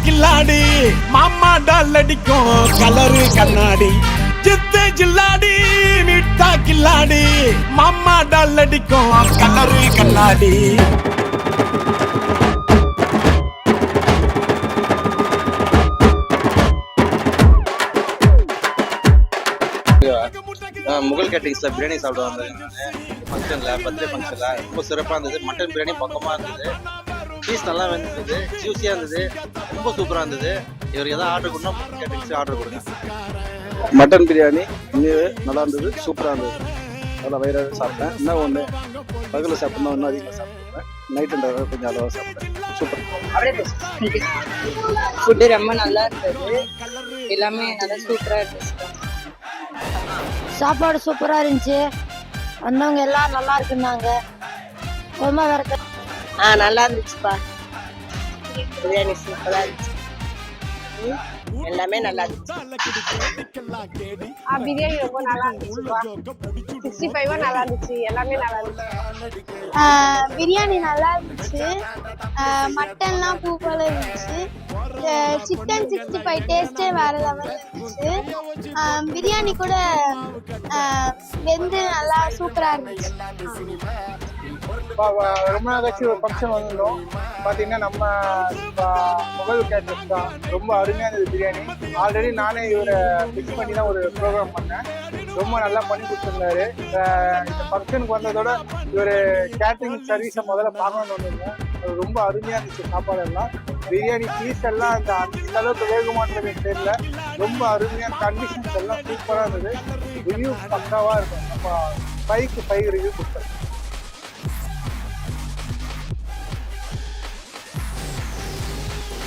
கில்லாடி மாமா டால் அடிக்கும் கலரு கண்ணாடி சித்து ஜில்லாடி மீட்டா கில்லாடி மாமா டால் அடிக்கும் கலரு கண்ணாடி முகல் கேட்டரிங்ஸ்ல பிரியாணி சாப்பிட வந்தேன் ஃபங்க்ஷன்ல பர்த்டே ஃபங்க்ஷன்ல ரொம்ப சிறப்பாக இருந்தது. மட்டன் பிரியாணி பக்கமாக இருந்தது, பீஸ் நல்லா இருந்தது, ஜூஸியாக இருந்தது, ரொம்ப சூப்பராக இருந்தது. இவருக்கு எதாவது ஆர்டர் கொடுனா முகல் கேட்டரிங்ஸ் ஆர்டர் கொடுங்க. மட்டன் பிரியாணி உண்மையாகவே நல்லா இருந்தது, சூப்பராக இருந்தது. நல்லா வயிறாக சாப்பிட்டேன். இன்னும் ஒன்று பகலில் சாப்பிட்டோம்னா இன்னும் அதிகமாக சாப்பிடுவேன். நைட்டுன்றத கொஞ்சம் அளவாக சாப்பிட்டேன். சூப்பர். ஃபுட்டு ரொம்ப நல்லா இருந்தது, எல்லாமே நல்லா சூப்பராக இருந்துச்சு. சாப்பாடு சூப்பராக இருந்துச்சு, வந்தவங்க எல்லாம் நல்லா இருக்குன்னாங்க. ரொம்ப வேற நல்லா இருந்துச்சுப்பா, பிரியாணி சூப்பராக இருந்துச்சு, எல்லாமே நல்லா இருந்துச்சு. பிரியாணி ரொம்ப நல்லா இருந்துச்சுப்பா, 65 நல்லா இருந்துச்சு, எல்லாமே நல்லா இருந்துச்சு. பிரியாணி நல்லா இருந்துச்சு, மட்டன்லாம் பூ போல இருந்துச்சு, சிக்கன் 65 டேஸ்டே வேற லெவல் இருந்துச்சு. பிரியாணி கூட வெந்து நல்லா சூப்பரா இருந்துச்சு. ரொம்ப நாள் கழிச்சு ஒரு ஃபங்க்ஷன் வந்திருந்தோம். பார்த்தீங்கன்னா நம்ம முகல் கேட்டரிங்ஸ் தான். ரொம்ப அருமையாக இருந்தது பிரியாணி. ஆல்ரெடி நானே இவரை ஃபிக்ஸ் பண்ணி தான் ஒரு ப்ரோக்ராம் பண்ணேன். ரொம்ப நல்லா பண்ணி கொடுத்துருந்தாரு. இந்த ஃபங்க்ஷனுக்கு வந்ததோட இவர் கேட்டரிங் சர்வீஸை முதல்ல பார்க்கணும்னு வந்திருந்தேன். அது ரொம்ப அருமையாக இருந்துச்சு. சாப்பாடு எல்லாம் பிரியாணி பீஸ் எல்லாம் அந்த அளவுக்கு வேகமானது தெரியல. ரொம்ப அருமையான கண்டிஷன்ஸ் எல்லாம் சூப்பராக இருந்தது. ரிவ்யூ பக்காவாக இருக்கும். நம்ம 5க்கு 5 ரிவ்யூ கொடுத்தேன்.